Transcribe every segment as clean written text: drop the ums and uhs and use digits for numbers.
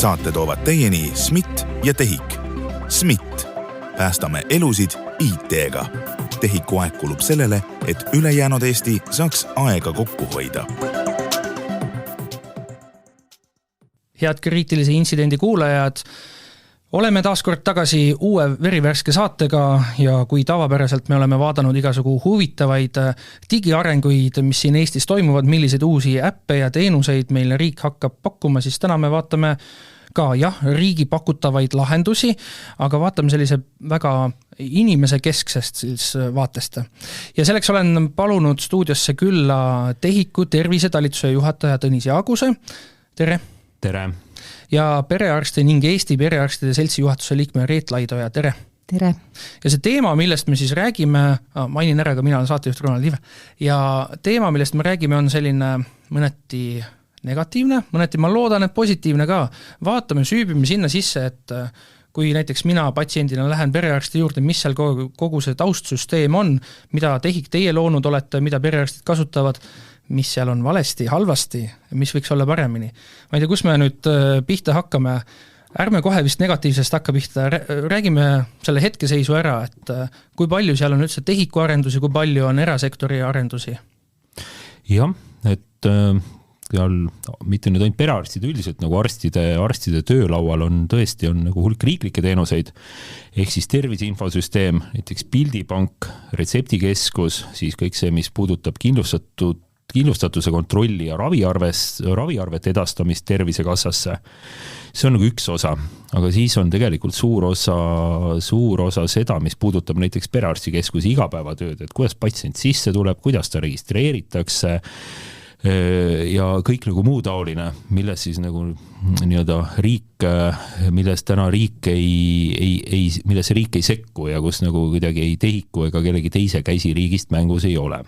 Saate toovad teieni SMIT ja TEHIK. SMIT. Päästame elusid IT-ga. TEHIKu aeg kulub sellele, et ülejäänud Eesti saaks aega kokku hoida. Head kriitilise intsidendi kuulajad, oleme taas kord tagasi uue verivärske saatega ja kui tavapäraselt me oleme vaadanud igasugu huvitavaid digiarenguid, mis siin Eestis toimuvad, milliseid uusi äppe ja teenuseid meil riik hakkab pakkuma, siis täna me vaatame ka riigi pakutavaid lahendusi, aga vaatame sellise väga inimese kesksest vaatest. Ja selleks olen palunud stuudiosse külla TEHIKu tervisetalituse juhataja Tõnis Jaaguse. Tere! Tere! Ja perearsti ning Eesti perearstide seltsi juhatuse liikme Reet Laidoja. Tere! Tere! Ja see teema, millest me siis räägime, mainin ära ka mina olen saatejuht Ronald Liive, ja teema, millest me räägime, on selline mõneti negatiivne, mõneti ma loodan, et positiivne ka. Vaatame, süübime sinna sisse, et kui näiteks mina patsiendina lähen perearsti juurde, mis seal kogu see taustsüsteem on, mida TEHIK teie loonud olete, mida perearstid kasutavad, mis seal on valesti, halvasti, mis võiks olla paremini. Ma ei tea, kus me nüüd pihta hakkame. Ärme kohe vist negatiivsest hakka pihta. Räägime selle hetkeseisu ära, et kui palju seal on üldse TEHIKu arendusi, kui palju on erasektori arendusi? Jah, et mitte nüüd ainult perearstid üldiselt, nagu arstide töölaual on tõesti nagu hulk riiklikke teenuseid, ehk siis terviseinfosüsteem, näiteks pildipank, retseptikeskus, siis kõik see, mis puudutab kindlustatuse kontrolli ja raviarvete edastamist Tervisekassasse. See on nagu üks osa, aga siis on tegelikult suur osa seda, mis puudutab näiteks perearstikeskuse igapäevatööd, et kuidas patsient sisse tuleb, kuidas ta registreeritakse ja kõik nagu muu taoline, milles siis nagu nii-öelda riik, milles täna milles riik ei sekku ja kus nagu kuidagi ei TEHIKu ega kellegi teise käsi riigist mängus ei ole.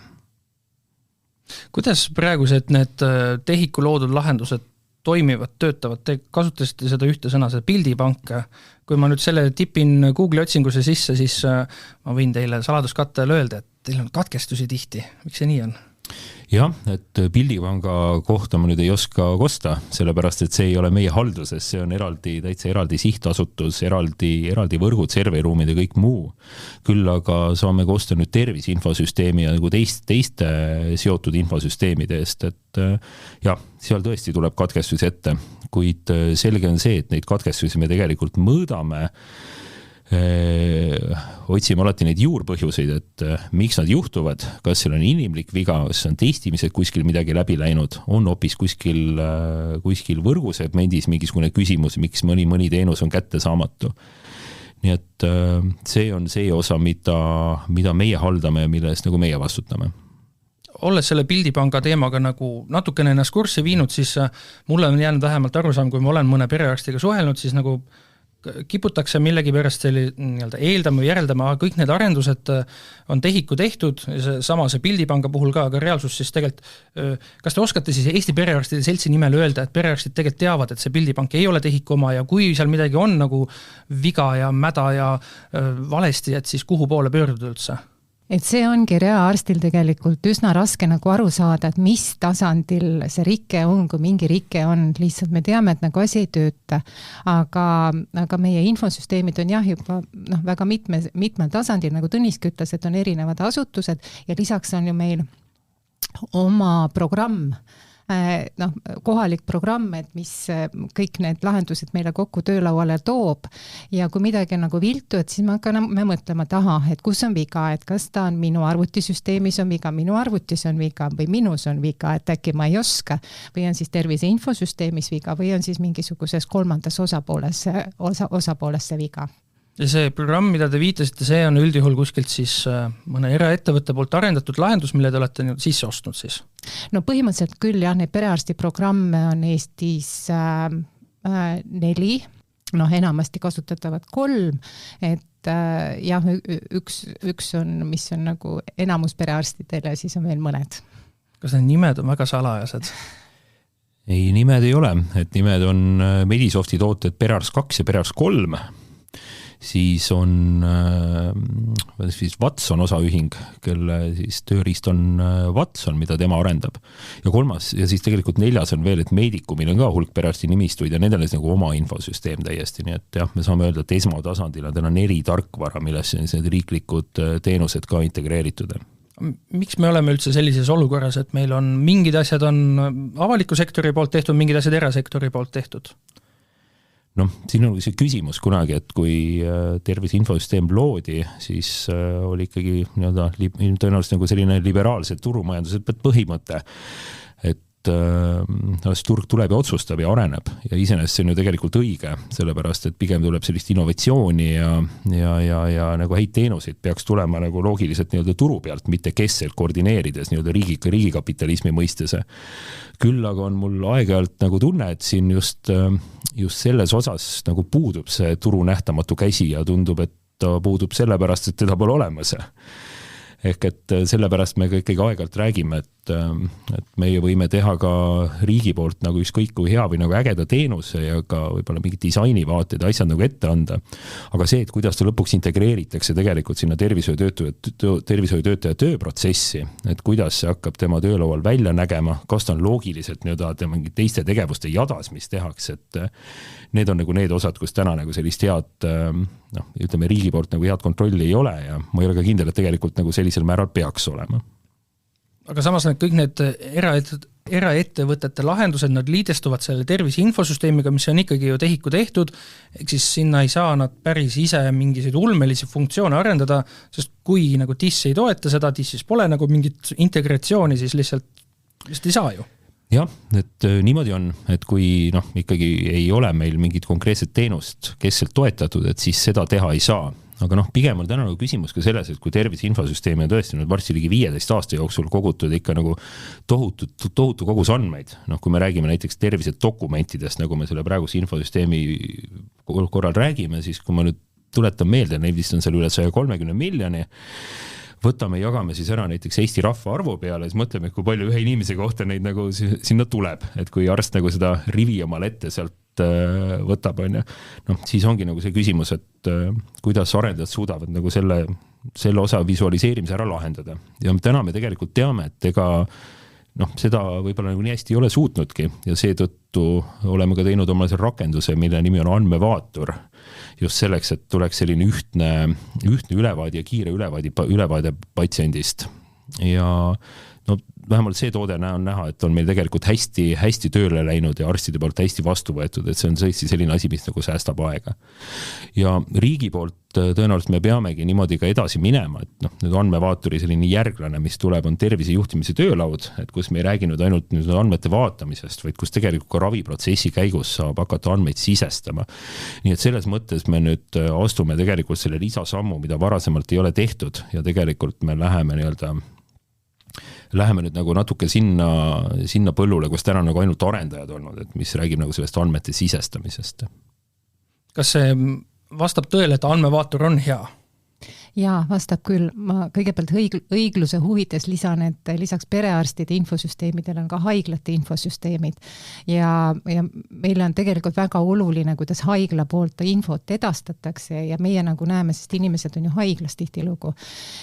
Kuidas praegused need TEHIKu loodud lahendused toimivad, töötavad? Te kasutasite seda ühte sõna, seda pildipanka. Kui ma nüüd selle tipin Google otsinguse sisse, siis ma võin teile saladuskattel öelda, et teil on katkestusi tihti. Miks see nii on? Jah, et pildipanga kohta ma nüüd ei oska kosta, sellepärast, et see ei ole meie halduses, see on täitsa eraldi sihtasutus, eraldi võrgud, serveriruumid ja kõik muu. Küll aga saame kosta nüüd terviseinfosüsteemi ja nagu teiste seotud infosüsteemide eest, et jah, seal tõesti tuleb katkestusi ette, kuid selge on see, et neid katkestusi me tegelikult mõõdame, otsime alati neid juurpõhjuseid, et miks nad juhtuvad, kas seal on inimlik viga, kas on testimised kuskil midagi läbi läinud, on hoopis kuskil võrgusegmendis mingisugune küsimus, miks mõni teenus on kätte saamatu. Nii et see on see osa, mida meie haldame ja milles nagu meie vastutame. Olles selle pildipanga teemaga nagu natukene ennast kurssi viinud, siis mulle on jäänud vähemalt arusaam, kui ma olen mõne perearstiga suhelnud, siis nagu kiputakse millegi pärast eeldama või järeldama, aga kõik need arendused on TEHIKu tehtud, sama see pildipanga puhul ka, aga reaalsus siis tegelikult, kas te oskate siis Eesti perearstide seltsi nimel öelda, et perearstid tegelikult teavad, et see pildipank ei ole TEHIKu oma ja kui seal midagi on nagu viga ja mäda ja valesti, et siis kuhu poole pöörduda üldse? Et see ongi reaarstil tegelikult üsna raske nagu aru saada, et mis tasandil see rike on, kui mingi rike on, lihtsalt me teame, et nagu asi ei tööta, aga meie infosüsteemid on juba väga mitmel tasandil, nagu Tõniski ütles, et on erinevad asutused ja lisaks on ju meil oma programm, kohalik programm, et mis kõik need lahendused meile kokku töölauale toob ja kui midagi nagu viltu, et siis me mõtlema taha, et kus on viga, et kas ta on minu arvutisüsteemis on viga, minu arvutis on viga või minus on viga, et äkki ma ei oska või on siis tervise infosüsteemis viga või on siis mingisuguses kolmandas osapooles see viga. Ja see programm, mida te viitasite, see on üldjuhul kuskilt siis mõne eraettevõtte poolt arendatud lahendus, mille te olete sisse ostnud siis? No põhimõtteliselt küll jah, neid perearsti programme on Eestis 4, enamasti kasutatavad 3, et jah, üks on, mis on nagu enamus perearstidele ja siis on veel mõned. Kas need nimed on väga salajased? Ei, nimed ei ole, et nimed on Medisofti tooted Perearst 2 ja Perearst 3, siis on siis Watson osaühing, kelle siis tööriist on Watson, mida tema arendab. Ja kolmas, ja siis tegelikult neljas on veel, et Medicumil on ka hulk perearsti nimistuid ja nendel on nagu oma infosüsteem täiesti, nii et jah, me saame öelda, et esmatasandil on täna 4 tarkvara, millesse on need riiklikud teenused ka integreeritud. Miks me oleme üldse sellises olukorras, et meil on mingid asjad on avaliku sektori poolt tehtud, mingid asjad erasektori poolt tehtud? Noh, siin on see küsimus kunagi, et kui tervise infosüsteem loodi, siis oli ikkagi tõenäoliselt nagu selline liberaalse turumajanduse põhimõte, et turg tuleb ja otsustab ja areneb ja iseenesest see on ju tegelikult õige, sellepärast et pigem tuleb sellist innovatsiooni ja nagu häid teenuseid peaks tulema nagu loogiliselt turu pealt, mitte keskselt koordineerides riigikapitalismi mõistes. Küll aga on mul aeg-ajalt nagu tunne, et siin just selles osas nagu puudub see turu nähtamatu käsi ja tundub, et ta puudub sellepärast, et teda pole olemas. Ehk et sellepärast me ikkagi aeg-ajalt räägime, et meie võime teha ka riigi poolt nagu ükskõik kui hea või nagu ägeda teenuse ja ka võib-olla mingid disainivaated ja asjad nagu ette anda. Aga see, et kuidas ta lõpuks integreeritakse tegelikult sinna tervishoiutöötaja tööprotsessi, et kuidas see hakkab tema töölaual välja nägema, kas ta on loogiliselt mingi teiste tegevuste jadas, mis tehakse, et need on nagu need osad, kus täna nagu sellist head, ütleme riigi poolt nagu head kontrolli ei ole ja ma ei ole ka kindel, et tegelikult nagu sellisel määral peaks olema. Aga samas kõik need eraettevõtete lahendused, nad liidestuvad selle tervise infosüsteemiga, mis on ikkagi ju TEHIK-u tehtud, ehk siis sinna ei saa nad päris ise mingisuguseid ulmelisi funktsioone arendada, sest kui nagu TIS ei toeta seda, TIS-is pole nagu mingit integratsiooni, siis lihtsalt ei saa ju. Jah, et niimoodi on, et kui ikkagi ei ole meil mingit konkreetset teenust keskselt toetatud, et siis seda teha ei saa. Aga pigem on täna nagu küsimus ka selles, et kui tervise infosüsteemi on tõesti varsti ligi 15 aasta jooksul kogutud ikka nagu tohutu kogus andmeid, kui me räägime näiteks tervise dokumentidest, nagu me selle praeguse infosüsteemi korral räägime, siis kui ma nüüd tuletan meelde, neid vist on seal üle 130 miljoni, võtame, jagame siis ära näiteks Eesti rahva arvu peale, siis mõtleme, kui palju ühe inimese kohta neid nagu sinna tuleb, et kui arst nagu seda rivi omal ette sealt võtab, siis ongi nagu see küsimus, et kuidas arendajad suudavad nagu selle osa visualiseerimise ära lahendada. Ja täna me tegelikult teame, et ega seda võib-olla nagu nii hästi ei ole suutnudki ja seetõttu oleme ka teinud oma rakenduse, mille nimi on andmevaatur, just selleks, et tuleks selline ühtne ülevaade ja kiire ülevaade patsiendist. Ja vähemalt see toode on näha, et on meil tegelikult hästi tööle läinud ja arstide poolt hästi vastu võetud, et see on tõesti selline asi, mis nagu säästab aega. Ja riigi poolt tõenäoliselt me peamegi niimoodi ka edasi minema, et nüüd andmevaaturi selline järglane, mis tuleb, on tervise juhtimise töölaud, et kus me ei rääginud ainult andmete vaatamisest, vaid kus tegelikult ka raviprotsessi käigus saab hakata andmeid sisestama. Nii et selles mõttes me nüüd astume tegelikult selle lisasammu, mida varasemalt ei ole tehtud ja tegelikult me läheme nüüd nagu natuke sinna põllule, kus täna nagu ainult arendajad olnud, et mis räägib nagu sellest andmete sisestamisest. Kas see vastab tõele, et andmevaatur on hea? Jaa, vastab küll. Ma kõigepealt õigluse huvides lisan, et lisaks perearstide infosüsteemidele on ka haiglate infosüsteemid ja meile on tegelikult väga oluline, kuidas haigla poolt infot edastatakse ja meie nagu näeme, sest inimesed on ju haiglas tihtilugu.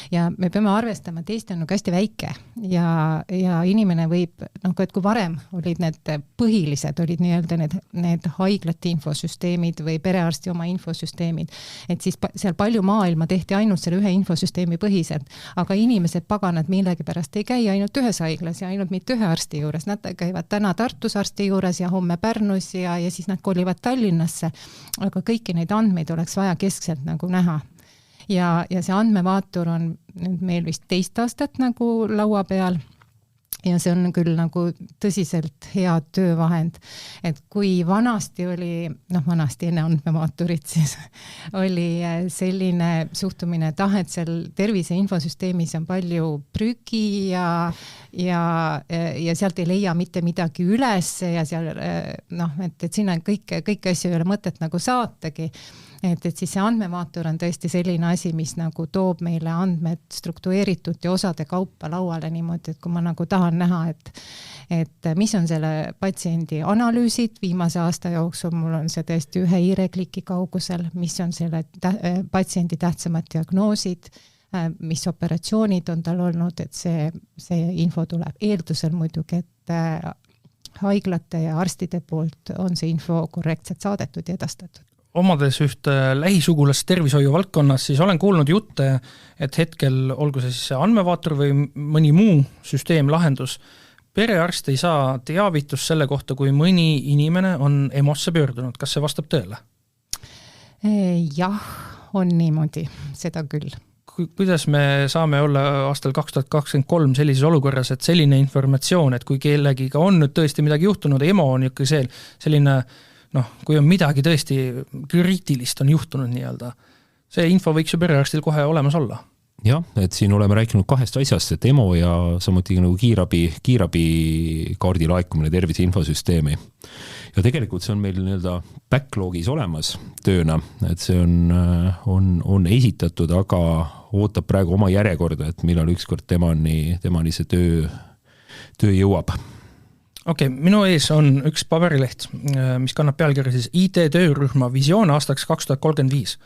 Ja me peame arvestama, et Eesti on nagu hästi väike ja inimene võib, et kui varem olid need põhilised, olid need haiglate infosüsteemid või perearsti oma infosüsteemid, et siis seal palju maailma tehti ainult selle ühe infosüsteemi põhiselt, aga inimesed paganad millegipärast ei käi ainult ühes haiglas ja ainult mitte ühe arsti juures, nad käivad täna Tartus arsti juures ja homme Pärnus ja siis nad kolivad Tallinnasse, aga kõiki neid andmeid oleks vaja keskselt nagu näha. Ja see andmevaatur on nüüd meil vist 10 aastat nagu laua peal ja see on küll nagu tõsiselt hea töövahend, et kui vanasti oli, vanasti enne andmevaaturit siis, oli selline suhtumine, et seal tervise infosüsteemis on palju prügi ja sealt ei leia mitte midagi üles ja seal, et sinna kõik asju ei ole mõtet nagu saatagi. Et siis see andmevaatur on tõesti selline asi, mis nagu toob meile andmed struktureeritud ja osade kaupa lauale niimoodi, et kui ma nagu tahan näha, et mis on selle patsiendi analüüsid viimase aasta jooksul, mul on see tõesti 1 hiirekliki kaugusel, mis on selle patsiendi tähtsamad diagnoosid, mis operatsioonid on tal olnud, et see info tuleb eeldusel muidugi, et haiglate ja arstide poolt on see info korrektselt saadetud ja edastatud. Omades ühte lähisugulast tervishoiu valdkonnas, siis olen kuulnud jutte, et hetkel, olgu see siis andmevaatur või mõni muu süsteemlahendus, perearst ei saa teavitust selle kohta, kui mõni inimene on EMO-sse pöördunud. Kas see vastab tõele? Jah, on niimoodi, seda küll. Kuidas me saame olla aastal 2023 sellises olukorras, et selline informatsioon, et kui kellegiga on nüüd tõesti midagi juhtunud, EMO on ikka selline, kui on midagi tõesti kriitilist on juhtunud nii-öelda, see info võiks ju perearstil kohe olemas olla. Jah, et siin oleme rääkinud kahest asjast, et EMO ja samuti nagu kiirabi kaardi laekumine tervise infosüsteemi. Ja tegelikult see on meil nii-öelda backlogis olemas tööna, et see on esitatud, aga ootab praegu oma järjekorda, et millal ükskord temani see töö jõuab. Okei, minu ees on üks paberileht, mis kannab pealkirja siis IT-töörühma visioon aastaks 2035.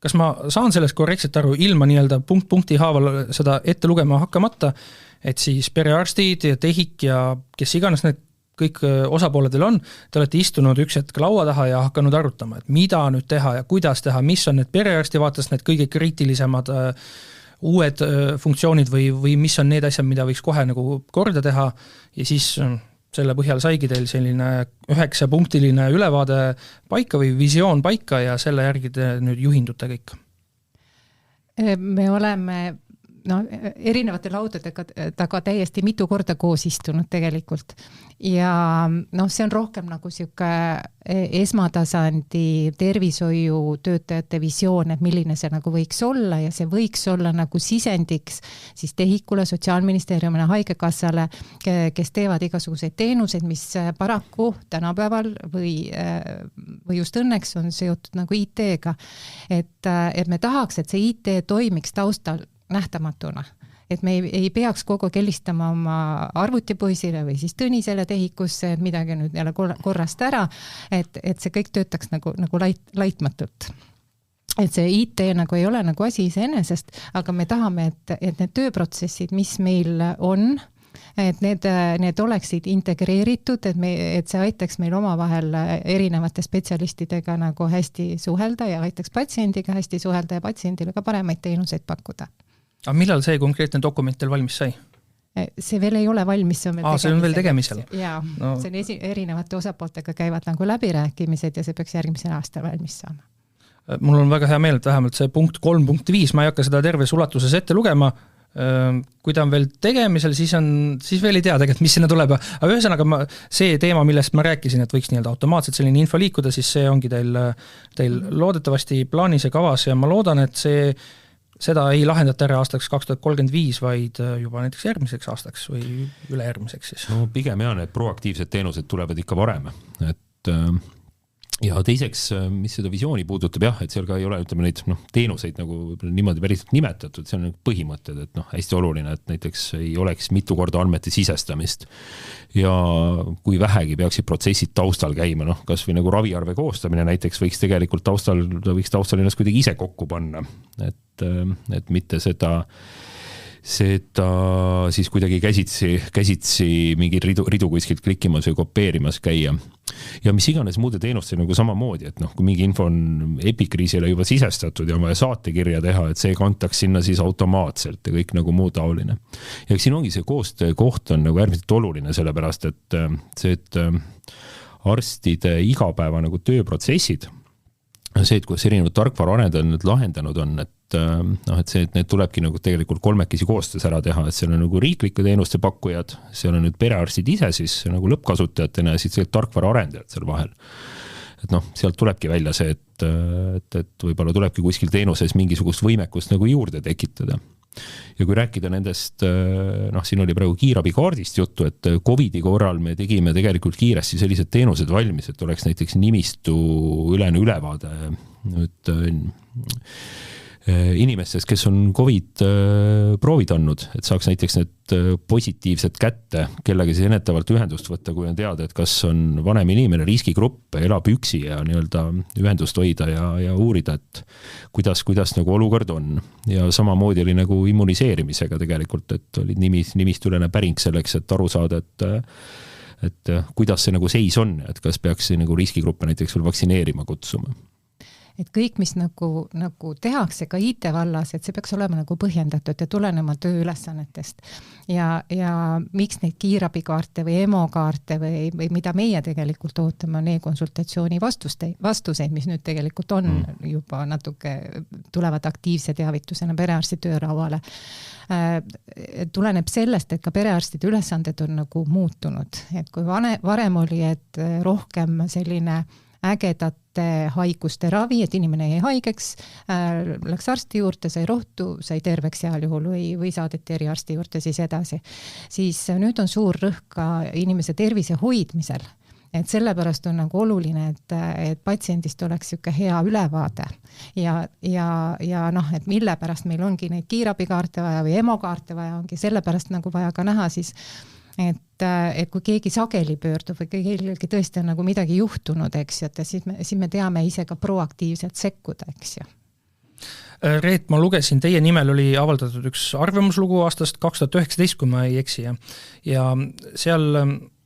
Kas ma saan sellest korrektselt aru ilma nii-öelda punkti haaval seda ette lugema hakkamata, et siis perearstid ja TEHIK ja kes iganes need kõik osapooledel on, te olete istunud üks hetk laua taha ja hakanud arutama, et mida nüüd teha ja kuidas teha, mis on need perearsti vaates need kõige kriitilisemad uued funktsioonid või mis on need asjad, mida võiks kohe nagu korda teha ja siis selle põhjal saigi teil selline 9-punktiline ülevaade paika või visioon paika ja selle järgi te nüüd juhindute kõik? Me oleme erinevate laudadega taga täiesti mitu korda koos istunud tegelikult. Ja see on rohkem nagu siuke esmatasandi tervishoiu töötajate visioon, et milline see nagu võiks olla ja see võiks olla nagu sisendiks siis TEHIKule, Sotsiaalministeeriumile, Haigekassale, kes teevad igasuguseid teenuseid, mis paraku tänapäeval või just õnneks on seotud nagu IT-ga. Et me tahaks, et see IT toimiks taustal nähtamatuna. Et me ei peaks kogu helistama oma arvutipõhisile või siis Tõnisele TEHIKusse, et midagi nüüd jälle korrast ära, et see kõik töötaks nagu laitmatult. Et see IT nagu ei ole nagu asi iseenesest, aga me tahame, et need tööprotsessid, mis meil on, et need oleksid integreeritud, et see aitaks meil omavahel erinevate spetsialistidega nagu hästi suhelda ja aitaks patsiendiga hästi suhelda ja patsiendile ka paremaid teenuseid pakkuda. Aga millal see konkreetne dokument teil valmis sai? See veel ei ole valmis, see on veel tegemisel. Jaa, see on erinevate osapooltega käivad nagu läbirääkimised ja see peaks järgmisel aastal valmis saama. Mul on väga hea meel, et vähemalt see punkt 3.5, ma ei hakka seda terves ulatuses ette lugema, kui ta on veel tegemisel, siis veel ei tea tegelikult, mis sinna tuleb. Aga ühesõnaga see teema, millest ma rääkisin, et võiks nii-öelda automaatselt selline info liikuda, siis see ongi teil loodetavasti plaanis ja kavas ja ma loodan, et seda ei lahendata ära aastaks 2035, vaid juba näiteks järgmiseks aastaks või ülejärgmiseks siis. No pigem need proaktiivsed teenused tulevad ikka varem, et ja teiseks, mis seda visiooni puudutab, et seal ka ei ole, ütleme neid teenuseid nagu niimoodi päriselt nimetatud, see on põhimõtted, et hästi oluline, et näiteks ei oleks mitu korda andmete sisestamist ja kui vähegi peaksid protsessid taustal käima, kas või nagu raviarve koostamine näiteks võiks tegelikult taustal ennast kuidagi ise kokku panna, et mitte seda siis kuidagi käsitsi mingeid ridu kuskilt klikkimas või kopeerimas käia. Ja mis iganes muude teenuste nagu samamoodi, et kui mingi info on epikriisile juba sisestatud ja on vaja saatekirja teha, et see kantaks sinna siis automaatselt ja kõik nagu muu taoline. Ja siin ongi see koostöö koht on nagu äärmiselt oluline, sellepärast et arstide igapäeva nagu tööprotsessid, see, et kuidas erinevad tarkvaraarendajad nüüd lahendanud on, et need tulebki nagu tegelikult kolmekesi koostöös ära teha, et seal on nagu riiklike teenuste pakkujad, seal on nüüd perearstid ise siis nagu lõppkasutajatena ja siis tarkvaraarendajad seal vahel. Et sealt tulebki välja see, et võib-olla tulebki kuskil teenuses mingisugust võimekust nagu juurde tekitada. Ja kui rääkida nendest, siin oli praegu kiirabikaardist juttu, et COVID-i korral me tegime tegelikult kiiresti sellised teenused valmis, et oleks näiteks nimistu ülene ülevaade nüüd inimestest, kes on COVID proovid andnud, et saaks näiteks need positiivsed kätte, kellega siis ennetavalt ühendust võtta, kui on teada, et kas on vanem inimene, riskigrupp, elab üksi ja nii-öelda ühendust hoida ja uurida, et kuidas nagu olukord on. Ja samamoodi oli nagu immuniseerimisega tegelikult, et oli nimistülene päring selleks, et aru saada, et kuidas see nagu seis on, et kas peaks nagu riskigruppe näiteks veel vaktsineerima kutsuma. Et kõik, mis nagu tehakse ka IT vallas, et see peaks olema nagu põhjendatud ja tulenema tööülesannetest. Ja miks neid kiirabikaarte või EMO-kaarte või mida meie tegelikult ootame on e-konsultatsiooni vastuseid, mis nüüd tegelikult on juba natuke tulevad aktiivse teavitusena perearsti töörauale. Tuleneb sellest, et ka perearstide ülesanded on nagu muutunud. Et kui varem oli, et rohkem selline ägedate haiguste ravi, et inimene jäi haigeks, läks arsti juurde, sai rohtu, sai terveks heal juhul või saadeti eriarsti juurde siis edasi. Siis nüüd on suur rõhk ka inimese tervise hoidmisel. Et sellepärast on nagu oluline, et patsiendist oleks siuke hea ülevaade ja noh, et mille pärast meil ongi neid kiirabikaarte vaja või EMO-kaarte vaja ongi, sellepärast nagu vaja ka näha siis, et kui keegi sageli pöördub või kellelgi tõesti on nagu midagi juhtunud, eks ju, et siis me teame ise ka proaktiivselt sekkuda, eks ju. Reet, ma lugesin, teie nimel oli avaldatud üks arvamuslugu aastast 2019, kui ma ei eksi. Ja seal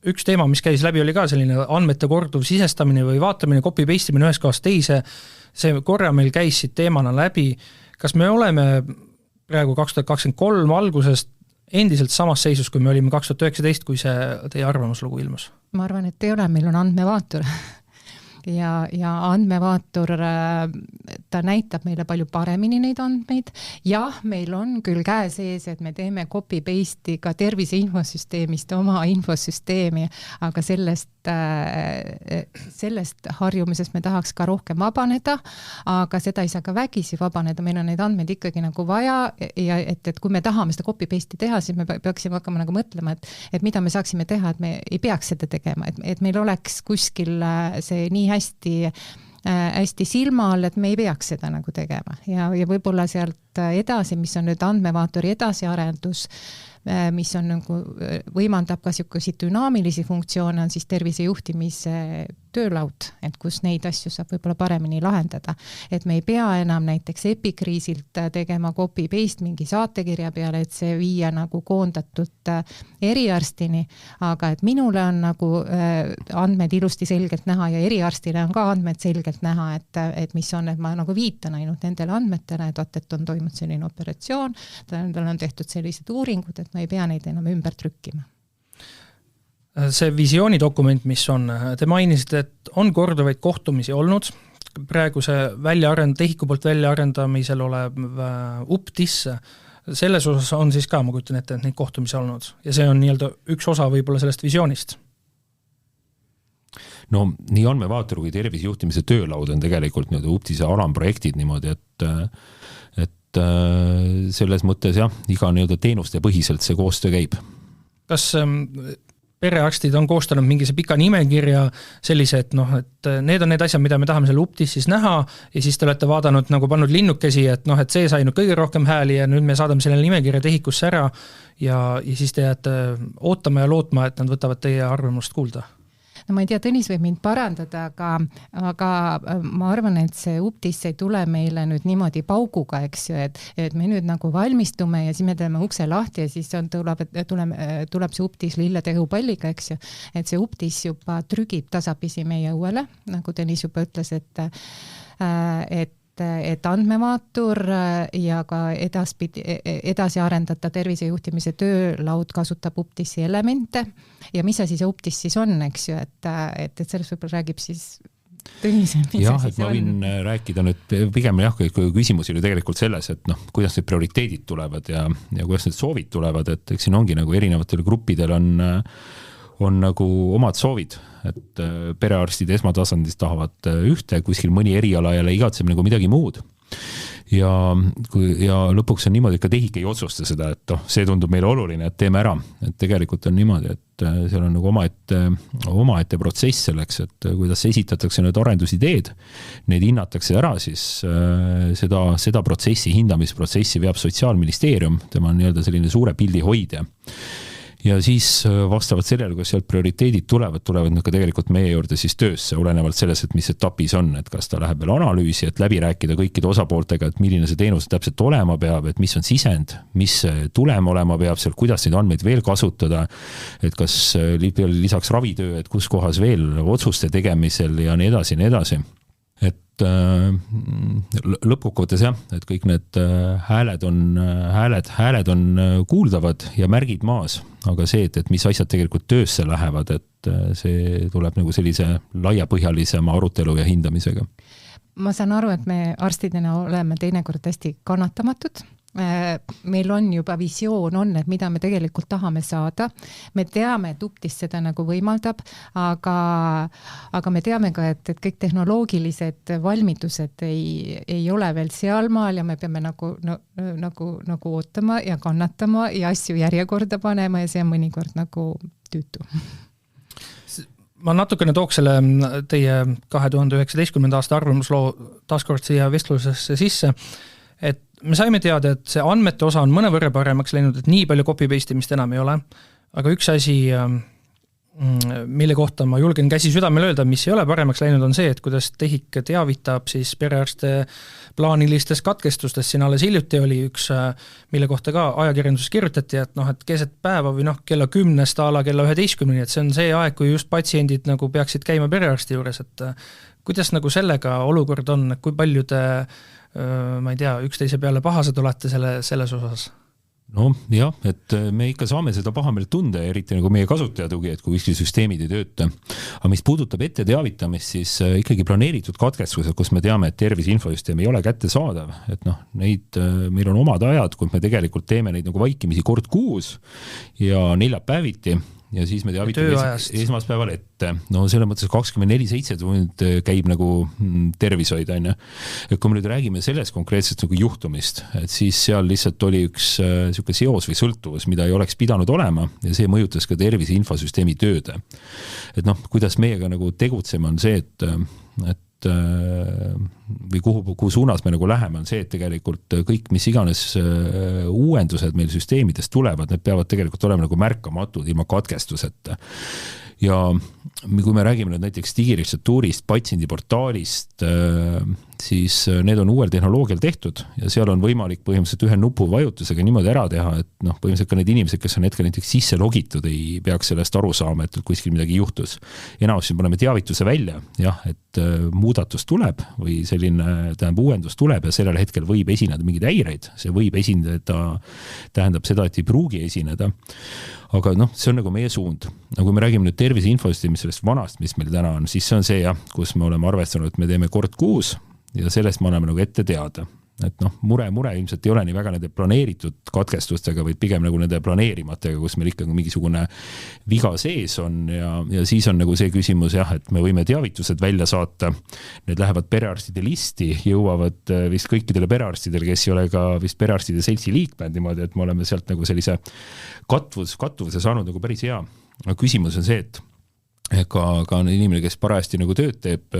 üks teema, mis käis läbi, oli ka selline andmete korduv sisestamine või vaatamine, copy-pastimine ühest kohast teise. See korra meil käis siit teemana läbi. Kas me oleme praegu 2023 algusest endiselt samas seisus, kui me olime 2019, kui see teie arvamuslugu ilmus? Ma arvan, et ei ole, meil on andmevaatur. Ja andmevaatur, ta näitab meile palju paremini neid andmeid. Jah, meil on küll käe sees, et me teeme copy-paste'i ka tervise infosüsteemist oma infosüsteemi, aga sellest harjumisest me tahaks ka rohkem vabaneda, aga seda ei saa ka vägisi vabaneda, meil on neid andmeid ikkagi nagu vaja ja et kui me tahame seda copy-paste'i teha, siis me peaksime hakkama nagu mõtlema, et mida me saaksime teha, et me ei peaks seda tegema, et meil oleks kuskil see nii hästi silma all, et me ei peaks seda nagu tegema ja võib-olla sealt edasi, mis on nüüd andmevaatori edasiarendus, mis on nagu võimaldab ka siukusi dünaamilisi funktsioone, on siis tervise juhtimise töölaud, et kus neid asju saab võib-olla paremini lahendada. Et me ei pea enam näiteks epikriisilt tegema copy-paste mingi saatekirja peale, et see viia nagu koondatult eriarstini, aga et minule on nagu andmed ilusti selgelt näha ja eriarstile on ka andmed selgelt näha, et mis on, et ma nagu viitan ainult nendele andmetele, et on toimunud selline operatsioon, tal on tehtud sellised uuringud, et ma ei pea neid enam ümber trükkima. See visioonidokument, mis on, te mainisite, et on korduvaid kohtumisi olnud, praegu see tehiku poolt väljaarendamisel olev UPTIS, selles osas on siis ka, ma kujutan ette, et neid kohtumisi olnud ja see on nii-öelda üks osa võib-olla sellest visioonist. No nii andmevaatur kui tervisejuhtimise töölaud on tegelikult nii-öelda UPTIS alamprojektid niimoodi, et selles mõttes jah, iga nii-öelda teenuste põhiselt see koostöö käib. Kas perearstid on koostanud mingise pika nimekirja sellise, et need on need asjad, mida me tahame selle UPTIS siis näha ja siis te olete vaadanud nagu pannud linnukesi, et see sai nüüd kõige rohkem hääli ja nüüd me saadame selle nimekirja tehikusse ära ja siis te jääte ootama ja lootma, et nad võtavad teie arvamust kuulda. No ma ei tea, Tõnis võib mind parandada, aga ma arvan, et see UPTIS ei tule meile nüüd niimoodi pauguga, eks ju, et me nüüd nagu valmistume ja siis me teeme ukse lahti ja siis tuleb see UPTIS lillede õhupalliga, eks ju, et see UPTIS juba trügib tasapisi meie õuele, nagu Tõnis juba ütles, et andmevaatur ja ka edasi arendata tervisejuhtimise töölaud kasutab UPTIS-i elemente ja mis see UPTIS siis on, eks ju, et sellest võib-olla räägib siis Tõnis. Jah, et ma võin rääkida nüüd pigem jah, kui küsimus oli tegelikult selles, et kuidas need prioriteedid tulevad ja kuidas need soovid tulevad, et eks siin ongi nagu erinevatel gruppidel on nagu omad soovid, et perearstid esmatasandis tahavad ühte, kuskil mõni eriala jälle igatseb nagu midagi muud. ja lõpuks on niimoodi, et ka TEHIK ei otsusta seda, et see tundub meile oluline, et teeme ära. Et tegelikult on niimoodi, et seal on nagu omaette protsess selleks, et kuidas esitatakse need arendusideed, need hinnatakse ära, siis seda protsessi, hindamisprotsessi veab Sotsiaalministeerium, tema on nii-öelda selline suure pildi hoidja. Ja siis vastavalt sellele, kui sealt prioriteedid tulevad nad ka tegelikult meie juurde siis töösse, olenevalt selles, et mis etapis on, et kas ta läheb veel analüüsi, et läbi rääkida kõikide osapooltega, et milline see teenus täpselt olema peab, et mis on sisend, mis tulem olema peab seal, kuidas neid andmeid veel kasutada, et kas lisaks ravitöö, et kus kohas veel otsuste tegemisel ja nii edasi. Et lõppkokkuvõttes jah, et kõik need hääled on kuuldavad ja märgid maas, aga see, et mis asjad tegelikult töösse lähevad, et see tuleb nagu sellise laiapõhjalisema arutelu ja hindamisega. Ma saan aru, et me arstidena oleme teinekord hästi kannatamatud. Meil on juba visioon on, et mida me tegelikult tahame saada. Me teame, et UPTIS seda nagu võimaldab, aga me teame ka, et kõik tehnoloogilised valmidused ei ole veel sealmaal ja me peame nagu ootama ja kannatama ja asju järjekorda panema ja see on mõnikord nagu tüütu. Ma natukene tooks selle teie 2019. aasta arvamusloo taaskord siia vestlusesse sisse, et me saime teada, et see andmete osa on mõnevõrra paremaks läinud, et nii palju copy-paste'imist enam ei ole, aga üks asi, mille kohta ma julgen käsi südamel öelda, mis ei ole paremaks läinud, on see, et kuidas TEHIK teavitab siis perearste plaanilistest katkestustest. Siin alles hiljuti oli üks, mille kohta ka ajakirjanduses kirjutati, et et keset päeva või kella 10 ala kella 11, et see on see aeg, kui just patsiendid nagu peaksid käima perearsti juures, et kuidas nagu sellega olukord on, kui palju te ma ei tea, üksteise peale pahased olete selles osas? No jah, et me ikka saame seda pahameelt tunda, eriti nagu meie kasutajatugi, et kui kuskil süsteemid ei tööta. Aga mis puudutab ette teavitamist, siis ikkagi planeeritud katkestused, kus me teame, et tervise infosüsteem ei ole kättesaadav, et meil on omad ajad, kui me tegelikult teeme neid nagu vaikimisi kord kuus ja neljapäeviti ja siis me teavitame esmaspäeval ette. No selles mõttes 24/7 tund käib nagu tervishoid, on. Et kui me nüüd räägime sellest konkreetsest nagu juhtumist, et siis seal lihtsalt oli üks selline seos või sõltuvus, mida ei oleks pidanud olema ja see mõjutas ka tervise infosüsteemi tööd. Et kuidas meiega nagu tegutseme on see, et või kuhu suunas me nagu läheme, on see, et tegelikult kõik, mis iganes uuendused meil süsteemidest tulevad, need peavad tegelikult olema nagu märkamatud ilma katkestuseta. Ja kui me räägime nüüd näiteks digiretseptuurist, patsiendiportaalist, siis need on uuel tehnoloogial tehtud ja seal on võimalik põhimõtteliselt ühe nupu vajutusega niimoodi ära teha, et põhimõtteliselt ka need inimesed, kes on hetkel näiteks sisse logitud, ei peaks sellest aru saama, et kuskil midagi juhtus. Enamasti paneme teavituse välja, jah, et muudatus tuleb või selline uuendus tuleb ja sellel hetkel võib esineda mingeid häireid, see võib esineda, tähendab seda, et ei pruugi esineda. Aga see on nagu meie suund. Kui me räägime nüüd tervise infosüsteemist sellest vanast, mis meil täna on, siis see on see, kus me oleme arvestanud, et me teeme kord kuus ja sellest me oleme nagu ette teada. Et mure ilmselt ei ole nii väga nende planeeritud katkestustega, vaid pigem nagu nende planeerimatega, kus meil ikkagi mingisugune viga sees on ja siis on nagu see küsimus jah, et me võime teavitused välja saata, need lähevad perearstide listi, jõuavad vist kõikidele perearstidele, kes ei ole ka vist perearstide seltsi liikmed niimoodi, et me oleme sealt nagu sellise kattuvuse saanud nagu päris hea. Küsimus on see, et ka inimene, kes parajasti nagu tööd teeb,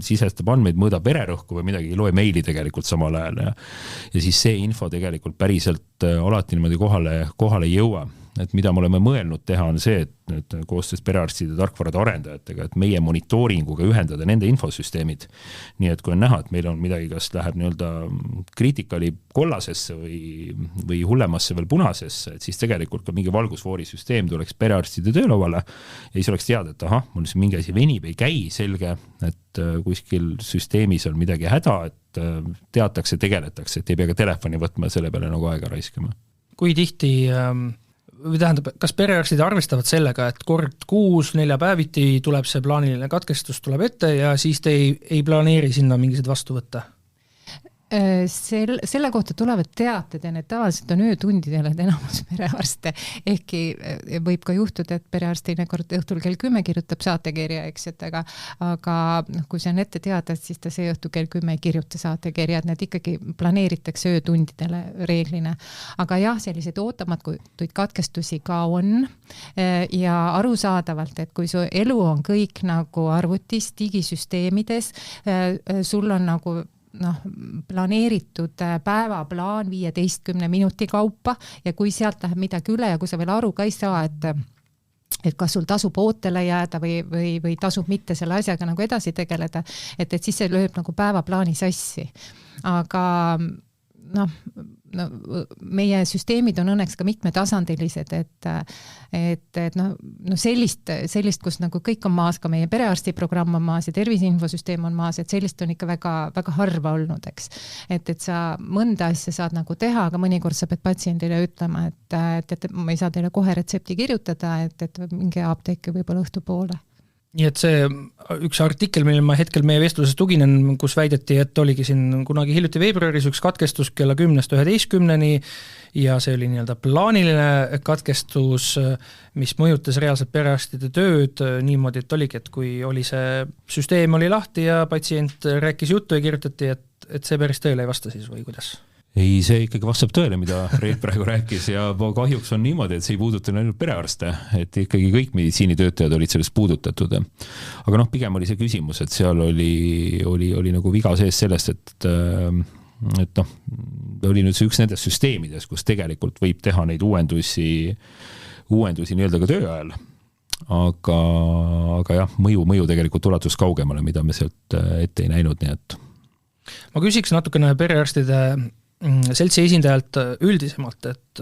sisestab andmeid, mõõdab vererõhku või midagi, ei loe meili tegelikult samal ajal ja siis see info tegelikult päriselt alati niimoodi kohale ei jõua. Et mida me oleme mõelnud teha on see, et nüüd koostöös perearstide tarkvarade arendajatega, et meie monitooringuga ühendada nende infosüsteemid. Nii et kui on näha, et meil on midagi, kas läheb nii-öelda kriitikali kollasesse või hullemasse veel punasesse, et siis tegelikult ka mingi valgusfoorisüsteem tuleks perearstide töölauale ja siis oleks teada, et mul mingi asi venib, ei käi selge, et kuskil süsteemis on midagi häda, et teatakse, tegeletakse, et ei pea ka telefoni võtma selle peale nagu aega raiskama. Kui tihti või tähendab, kas perearstid arvestavad sellega, et kord kuus neljapäeviti tuleb see plaaniline katkestus tuleb ette ja siis te ei planeeri sinna mingised vastu võtta? Selle kohta tulevad teated ja need tavaliselt on öötundidel, et enamus perearste, ehkki võib ka juhtuda, et perearst teinekord õhtul kell 10 kirjutab saatekirja, eks, et aga kui see on ette teada, siis ta see õhtu kell 10 ei kirjuta saatekirja, et need ikkagi planeeritakse öötundidele reeglina. Aga jah, selliseid ootamatuid katkestusi ka on ja arusaadavalt, et kui su elu on kõik nagu arvutis, digisüsteemides, sul on nagu planeeritud päevaplaan 15 minuti kaupa ja kui sealt läheb midagi üle ja kui sa veel aru ka ei saa, et kas sul tasub ootele jääda või tasub mitte selle asjaga nagu edasi tegeleda, et siis see lööb nagu päevaplaani sassi. Aga meie süsteemid on õnneks ka mitmetasandilised, et sellist, kus nagu kõik on maas, ka meie perearsti programm on maas ja terviseinfosüsteem on maas, et sellist on ikka väga, väga harva olnud, eks. Et sa mõnda asja saad nagu teha, aga mõnikord sa pead patsiendile ütlema, et ma ei saa teile kohe retsepti kirjutada, et mingi apteeki võib-olla õhtupoole. Nii et see üks artikkel, mille ma hetkel meie vestluses tuginen, kus väideti, et oligi siin kunagi hiljuti veebruaris üks katkestus kella 10-11 ja see oli nii-öelda plaaniline katkestus, mis mõjutas reaalselt perearstide tööd niimoodi, et oligi, et kui oli see süsteem oli lahti ja patsient rääkis juttu ja kirjutati, et see päris tõele ei vasta siis või kuidas? Ei, see ikkagi vastab tõele, mida Reet praegu rääkis ja kahjuks on niimoodi, et see ei puuduta ainult perearste, et ikkagi kõik meditsiinitöötajad olid sellest puudutatud. Aga pigem oli see küsimus, et seal oli nagu viga sees sellest, et oli nüüd see üks nendest süsteemides, kus tegelikult võib teha neid uuendusi nii-öelda ka töö ajal. Aga jah, mõju tegelikult ulatus kaugemale, mida me sealt ette ei näinud, nii et. Ma küsiks natukene perearstide seltsi esindajalt üldisemalt, et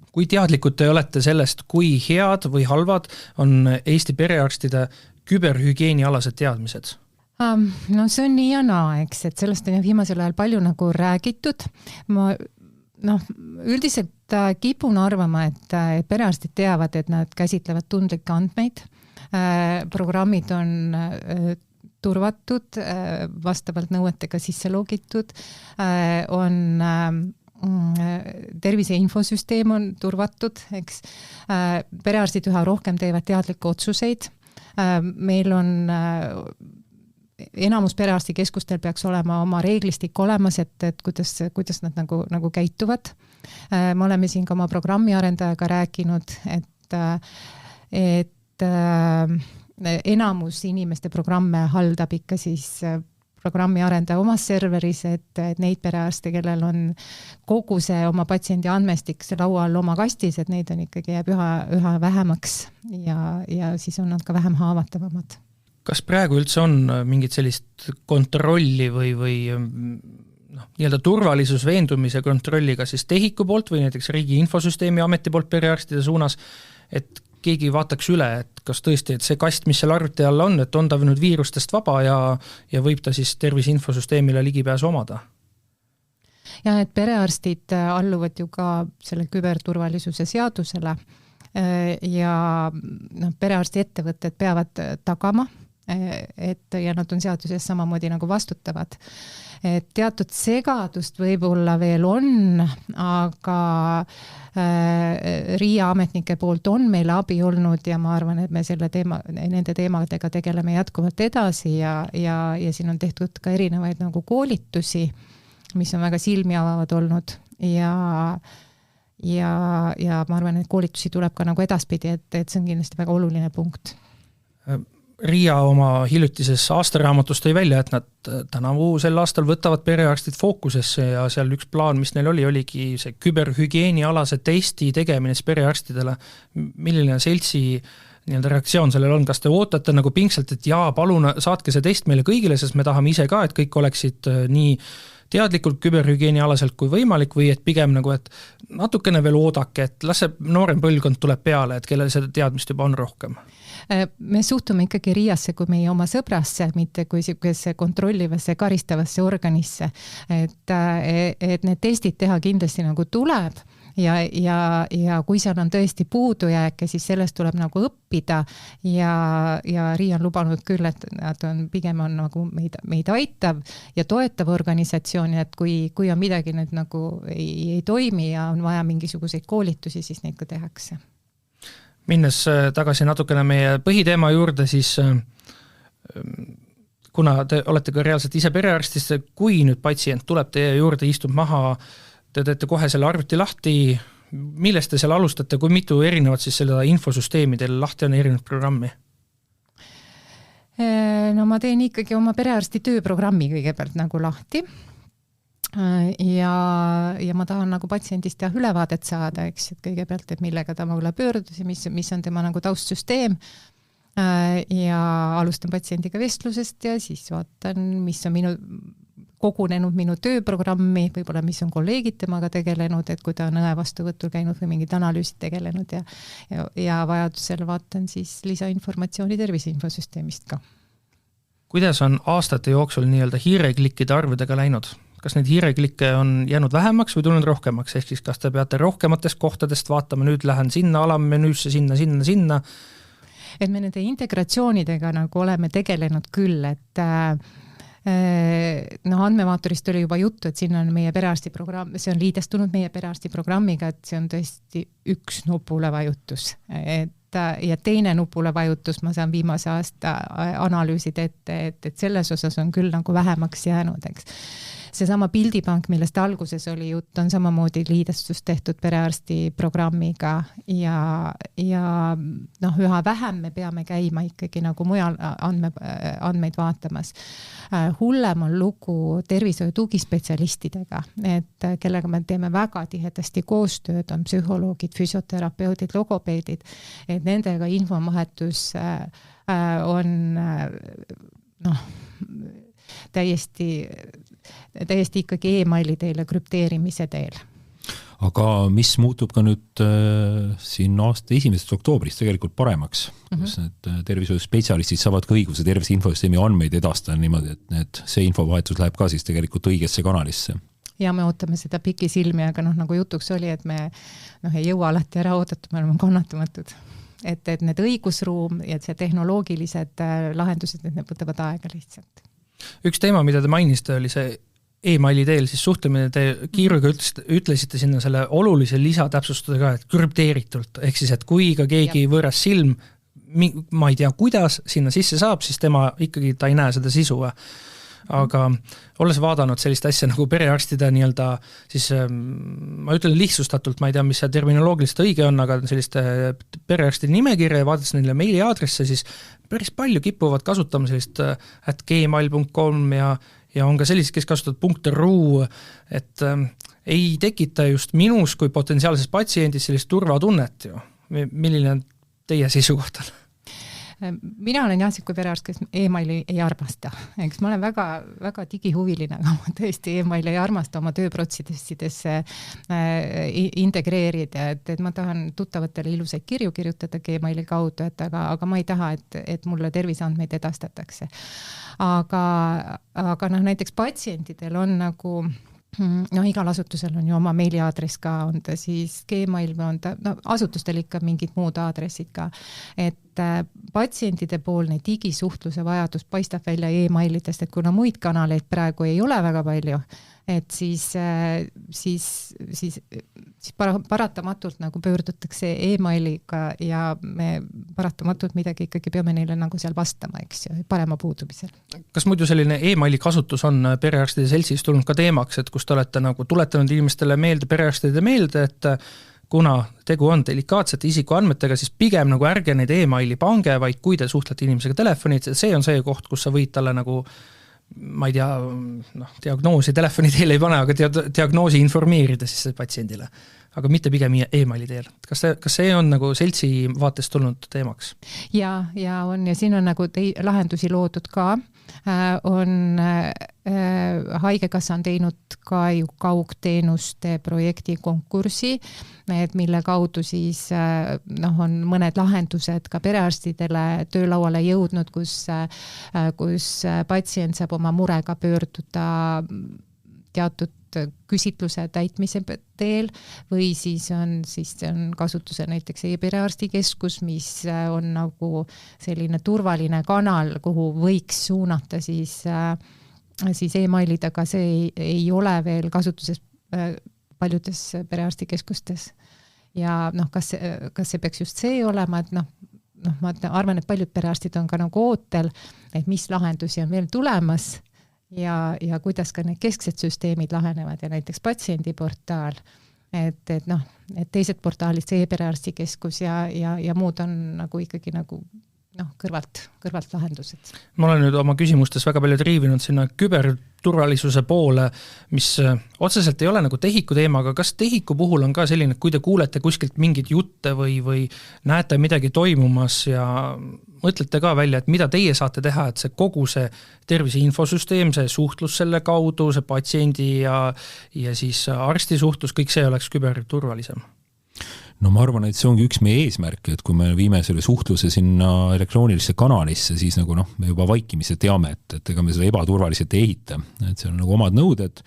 kui teadlikud te olete sellest, kui head või halvad on Eesti perearstide küberhügieenialased teadmised? See on nii ja naa, eks, et sellest on viimasel ajal palju nagu räägitud. Ma üldiselt kipun arvama, et perearstid teavad, et nad käsitlevad tundlikke andmeid. Programmid on turvatud, vastavalt nõuetega sisse logitud, on tervise infosüsteem on turvatud, eks. Perearstid üha rohkem teevad teadlikke otsuseid. Meil on enamus perearstikeskustel peaks olema oma reeglistik olemas, et kuidas nad nagu käituvad. Me oleme siin ka oma programmi arendajaga rääkinud, et enamus inimeste programme haldab ikka siis programmi arendaja omas serveris, et neid perearste, kellel on kogu see oma patsiendi andmestik see laua all oma kastis, et neid on ikkagi jääb üha vähemaks ja siis on nad ka vähem haavatavamad. Kas praegu üldse on mingit sellist kontrolli või nii-öelda turvalisus veendumise kontrolliga siis TEHIK-u poolt või näiteks Riigi Infosüsteemi Ameti poolt perearstide suunas, et keegi vaataks üle, et kas tõesti, et see kast, mis seal arvuti all on, et on ta nüüd viirustest vaba ja võib ta siis tervise infosüsteemile ligipääsu omada? Ja et perearstid alluvad ju ka selle küberturvalisuse seadusele ja perearsti ettevõtted peavad tagama, ja nad on seaduses samamoodi nagu vastutavad. Et teatud segadust võib-olla veel on, aga RIA ametnike poolt on meil abi olnud ja ma arvan, et me nende teemadega tegeleme jätkuvalt edasi ja siin on tehtud ka erinevaid nagu koolitusi, mis on väga silmi avavad olnud ja ma arvan, et koolitusi tuleb ka nagu edaspidi, et see on kindlasti väga oluline punkt. RIA oma hiljutises aastaraamatust tõi välja, et nad tänavu sel aastal võtavad perearstid fookusesse ja seal üks plaan, mis neil oligi see küberhügieenialase testi tegemine perearstidele. Milline seltsi nii-öelda reaktsioon sellel on? Kas te ootate nagu pingsalt, et palun saatke see test meile kõigile, sest me tahame ise ka, et kõik oleksid nii teadlikult küberhügieenialaselt kui võimalik või et pigem nagu, et natukene veel oodake, et las see noorem põlvkond tuleb peale, et kellel seda teadmist juba on rohkem? Me suhtume ikkagi RIAsse kui meie oma sõbrasse, mitte kui kontrollivasse, karistavasse organisse. Et need testid teha kindlasti nagu tuleb, ja kui seal on tõesti puudujääke, siis sellest tuleb nagu õppida ja RI on lubanud küll, et nad on pigem on nagu meid aitav ja toetav organisatsioon, et kui on midagi nüüd nagu ei toimi ja on vaja mingisuguseid koolitusi, siis neid ka tehakse. Minnes tagasi natukene meie põhiteema juurde, siis kuna te olete ka reaalselt ise perearstist, kui nüüd patsient tuleb teie juurde, istub maha, te teete kohe selle arvuti lahti, millest te seal alustate, kui mitu erinevat siis selle infosüsteemi teil lahti on erinevat programmi? No ma teen ikkagi oma perearsti tööprogrammi kõigepealt nagu lahti ja ma tahan nagu patsiendist ülevaadet saada, eks, et kõigepealt, et millega ta mulle pöördus ja mis on tema nagu taustsüsteem ja alustan patsiendiga vestlusest ja siis vaatan, mis on kogunenud minu tööprogrammi, võib-olla mis on kolleegid temaga tegelenud, et kui ta on õe vastuvõtul käinud või mingid analüüsid tegelenud ja vajadusel vaatan siis lisainformatsiooni tervise infosüsteemist ka. Kuidas on aastate jooksul nii-öelda hiireklikkide arvudega läinud? Kas neid hiireklikke on jäänud vähemaks või tulnud rohkemaks? Ehk siis kas te peate rohkematest kohtadest vaatama, nüüd lähen sinna alammenüüsse, sinna? Et me nende integratsioonidega nagu oleme tegelenud küll, et andmevaatorist oli juba juttu, et sinna on meie perearsti programm, see on liidestunud meie perearsti programmiga, et see on tõesti üks nupule vajutus, ja teine nupule vajutus, ma saan viimase aasta analüüsid ette, et selles osas on küll nagu vähemaks jäänud, eks. Seesama pildipank, millest alguses oli jutt, on samamoodi liidestus tehtud perearsti programmiga ja üha vähem me peame käima ikkagi nagu mujal andmeid vaatamas. Hullem on lugu tervishoiu tugispetsialistidega, et kellega me teeme väga tihedasti koostööd, on psühholoogid, füsioterapeudid, logopeedid, et nendega infovahetus on täiesti ikkagi e-maili teile krüpteerimise teel. Aga mis muutub ka nüüd siin aasta 1. oktoobrist tegelikult paremaks? Kus need tervishoiuspetsialistid saavad ka õiguse tervise infosüsteemi andmeid edastada niimoodi, et see infovahetus läheb ka siis tegelikult õigesse kanalisse? Ja me ootame seda piki silmi, aga nagu jutuks oli, et me ei jõua alati ära oodatud, me oleme kannatamatud. Et need õigusruum ja see tehnoloogilised lahendused, et need võtavad aega lihtsalt. Üks teema, mida te mainisite, oli see e-maili teel siis suhtlemine, te kiiruga ütlesite sinna selle olulise lisatäpsustusega, et krüpteeritult, ehk siis, et kui ka keegi võõras silm, ma ei tea, kuidas sinna sisse saab, siis tema ikkagi ta ei näe seda sisu. Aga olles vaadanud sellist asja nagu perearstide nii-öelda, siis ma ütlen lihtsustatult, ma ei tea, mis see terminoloogiliselt õige on, aga selliste perearstide nimekirja ja vaadates neile meiliaadresse, siis päris palju kipuvad kasutama sellist @gmail.com ja on ka sellised, kes kasutavad .ru, et ei tekita just minus kui potentsiaalses patsiendis sellist turvatunnet ju. Milline on teie seisukoht? Mina olen kui perearst, kes e-maili ei armasta. Eks ma olen väga, väga digihuviline, aga ma tõesti e-maili ei armasta oma tööprotsessidesse integreerida, et ma tahan tuttavatele ilusaid kirju kirjutada e-maili kaudu, aga ma ei taha, et mulle terviseandmeid edastatakse. Aga näiteks patsientidel on nagu igal asutusel on ju oma meiliaadress ka, on ta siis Gmail või on ta, asutustel ikka mingid muud aadressid ka, et patsientide poolne digisuhtluse vajadus paistab välja e-mailidest, et kuna muid kanaleid praegu ei ole väga palju, et siis paratamatult nagu pöördutakse e-mailiga ja me paratamatult midagi ikkagi peame neile nagu seal vastama, eks ju, parema puudumisel. Kas muidu selline e-maili kasutus on perearstide seltsis tulnud ka teemaks, et kus te olete nagu tuletanud inimestele meelde, perearstide meelde, et kuna tegu on delikaatsete isikuandmetega, siis pigem nagu ärge neid e-maili pange, vaid kui te suhtlete inimesega telefonid, see on see koht, kus sa võid talle nagu ma ei tea, diagnoosi telefoni teile ei pane, aga diagnoosi informeerida siis patsiendile, aga mitte pigem e-maili teel. Kas see on nagu seltsi vaatest tulnud teemaks? Ja on ja siin on nagu lahendusi loodud ka. Haigekassa on teinud ka ju kaugteenuste projekti konkursi, mille kaudu siis on mõned lahendused ka perearstidele töölauale jõudnud, kus patsient saab oma murega pöörduda teatud küsitluse täitmise teel või siis on kasutuse näiteks e-perearstikeskus, mis on nagu selline turvaline kanal, kuhu võiks suunata siis e-mailid, aga see ei ole veel kasutuses paljudes perearstikeskustes. Ja kas see peaks just see olema, et ma arvan, et paljud perearstid on ka nagu ootel, et mis lahendusi on veel tulemas ja kuidas ka need kesksed süsteemid lahenevad ja näiteks patsiendiportaal, et teised portaalid, see e-perearstikeskus ja muud on nagu ikkagi nagu kõrvalt lahendused. Ma olen nüüd oma küsimustes väga palju triivinud sinna küberturvalisuse poole, mis otseselt ei ole nagu TEHIK-u teema, aga kas TEHIK-u puhul on ka selline, et kui te kuulete kuskilt mingit jutte või näete midagi toimumas ja mõtlete ka välja, et mida teie saate teha, et see kogu see tervise infosüsteem, see suhtlus selle kaudu, see patsiendi ja siis arsti suhtlus, kõik see oleks küberturvalisem? No ma arvan, et see ongi üks meie eesmärk, et kui me viime selle suhtluse sinna elektroonilisse kanalisse, siis nagu me juba vaikimise teame, et ega me seda ebaturvaliselt ei ehita, et see on nagu omad nõuded,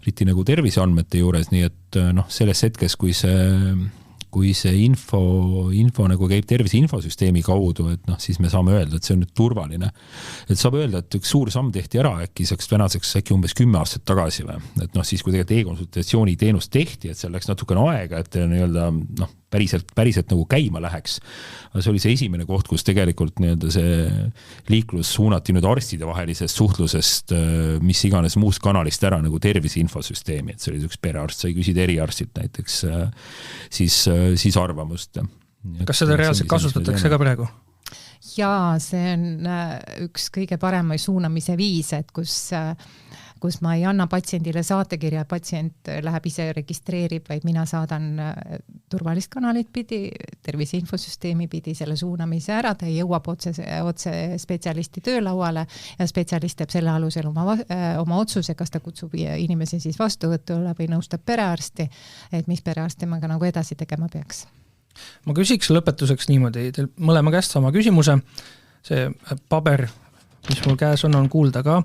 eriti nagu terviseandmete juures, nii et selles hetkes, kui see info nagu käib tervise infosüsteemi kaudu, et siis me saame öelda, et see on nüüd turvaline. Et saab öelda, et üks suur samm tehti ära tänaseks umbes 10 aastat tagasi või. Et siis, kui tegelikult e-konsultatsiooni teenus tehti, et seal läks natukene aega, et päriselt nagu käima läheks. See oli see esimene koht, kus tegelikult see liiklus suunati nüüd arstide vahelisest suhtlusest, mis iganes muust kanalist ära nagu tervise infosüsteemi, et see oli üks perearst, sai küsida eriarstilt näiteks siis arvamust. Kas seda reaalselt kasutatakse ka praegu? Jaa, see on üks kõige parema suunamise viis, et kus ma ei anna patsiendile saatekirja, patsient läheb ise registreerib, vaid mina saadan turvalist kanalit pidi, tervise infosüsteemi pidi selle suunamise ära, ta jõuab otse spetsialisti töölauale ja spetsialist teeb selle alusel oma otsuse, kas ta kutsub inimese siis vastuvõtule või nõustab perearsti, et mis perearst temaga nagu edasi tegema peaks. Ma küsiks lõpetuseks niimoodi, teil mõlema käest sama küsimuse, see paber, mis mul käes on kuulda ka,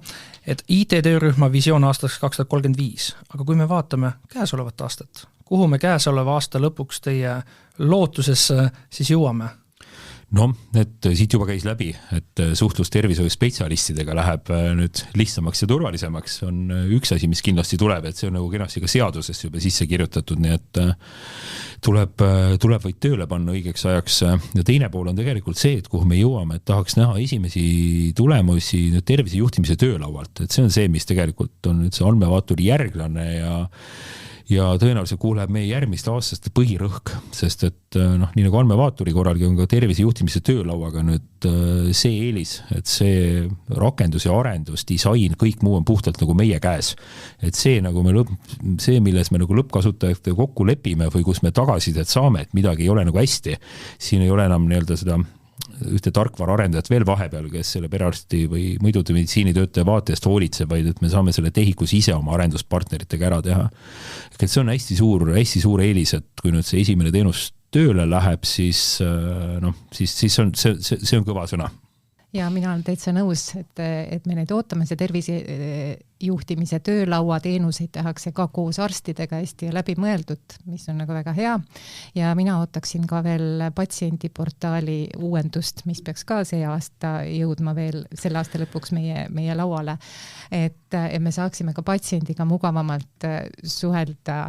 et IT-töörühma visioon aastaks 2035, aga kui me vaatame käesolevat aastat, kuhu me käesoleva aasta lõpuks teie lootuses siis jõuame? Et siit juba käis läbi, et suhtlus tervishoiuspetsialistidega läheb nüüd lihtsamaks ja turvalisemaks, on üks asi, mis kindlasti tuleb, et see on nagu kenasti ka seadusesse juba sisse kirjutatud, nii et tuleb vaid tööle panna õigeks ajaks. Ja teine pool on tegelikult see, et kuhu me jõuame, et tahaks näha esimesi tulemusi nüüd tervise juhtimise töölaualt, et see on see, mis tegelikult on nüüd see andmevaaturi järglane ja tõenäoliselt kuhu läheb meie järgmiste aastaste põhirõhk, sest et nii nagu andmevaaturi korralgi on ka tervise juhtimise töölauaga nüüd see eelis, et see rakendus ja arendus, disain, kõik muu on puhtalt nagu meie käes. Et see, nagu milles me nagu lõppkasutajate kokku lepime või kus me tagasisidet saame, et midagi ei ole nagu hästi, siin ei ole enam seda ühte tarkvara arendajat veel vahepeal, kes selle perearsti või muidude meditsiinitöötaja vaatest hoolitseb, vaid et me saame selle TEHIK-us ise oma arenduspartneritega ära teha. Et see on hästi suur eelis, et kui nüüd see esimene teenus tööle läheb, siis see on kõva sõna. Ja mina olen täitsa nõus, et me neid ootame, see tervise juhtimise töölaua teenuseid tehakse ka koos arstidega hästi ja läbi mõeldud, mis on nagu väga hea. Ja mina ootaksin ka veel patsiendiportaali uuendust, mis peaks ka see aasta jõudma veel selle aasta lõpuks meie lauale, et me saaksime ka patsiendiga mugavamalt suhelda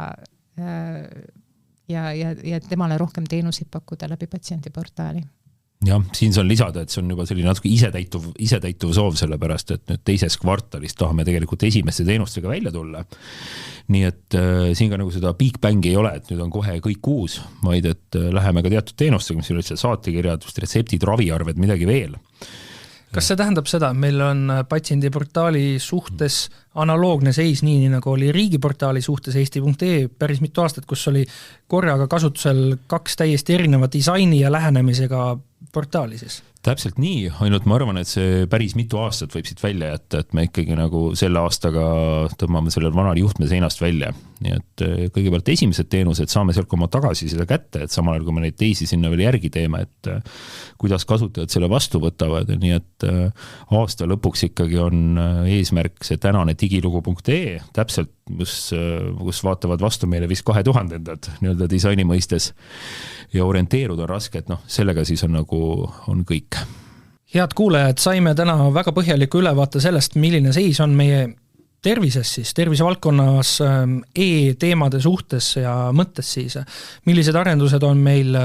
ja temale rohkem teenuseid pakkuda läbi patsiendiportaali. Jah, siin saan lisada, et see on juba selline natuke isetäituv soov, sellepärast, et nüüd teises kvartalis tahame tegelikult esimeste teenustega välja tulla. Nii et siin ka nagu seda big bangi ei ole, et nüüd on kohe kõik uus, vaid et läheme ka teatud teenustega, mis on üldse saatekirjad, retseptid, raviarved, midagi veel. Kas see tähendab seda, meil on patsiendiportaali suhtes analoogne seis, nii nagu oli riigiportaali suhtes eesti.ee päris mitu aastat, kus oli korraga kasutusel 2 täiesti erineva disaini ja lähenemisega portaali siis? Täpselt nii, ainult ma arvan, et see päris mitu aastat võib siit välja jätta, et me ikkagi nagu selle aastaga tõmbame sellel vanal juhtme seinast välja. Nii et kõigepealt esimesed teenused saame sealt oma tagasi seda kätte, et samal ajal kui me neid teisi sinna veel järgi teeme, et kuidas kasutajad selle vastu võtavad. Nii et aasta lõpuks ikkagi on eesmärk see tänane digilugu.ee, täpselt, kus vaatavad vastu meile vist 2000-ndad nii-öelda disaini mõistes ja orienteeruda on raske, et sellega siis on nagu on kõik. Head kuulajad, saime täna väga põhjaliku ülevaate sellest, milline seis on meie tervises siis, tervisevaldkonnas e-teemade suhtes ja mõttes siis. Millised arendused on meil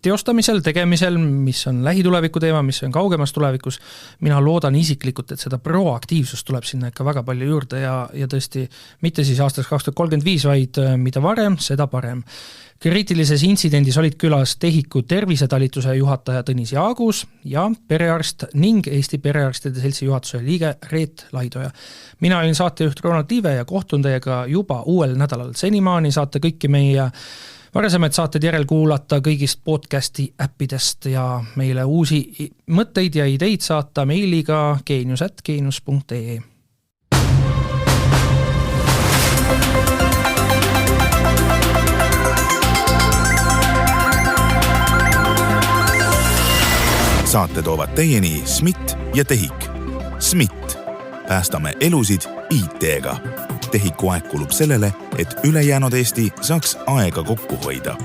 teostamisel, tegemisel, mis on lähituleviku teema, mis on kaugemas tulevikus. Mina loodan isiklikult, et seda proaktiivsust tuleb sinna ikka väga palju juurde ja tõesti mitte siis aastast 2035, vaid mida varem, seda parem. Kriitilises intsidendis olid külas TEHIK-u tervisetalituse juhataja Tõnis Jaagus ja perearst ning Eesti Perearstide Seltsi juhatuse liige Reet Laidoja. Mina olin saatejuht Ronald Tiive ja kohtun teiega juba uuel nädalal. Senimaani saate kõiki meie varasemaid saated järel kuulata kõigist podcasti äppidest ja meile uusi mõtteid ja ideid saata meiliga geenius@geenius.ee. Saate toovad teieni SMIT ja TEHIK. SMIT. Päästame elusid IT-ga. TEHIK-u aeg kulub sellele, et ülejäänud Eesti saaks aega kokku hoida.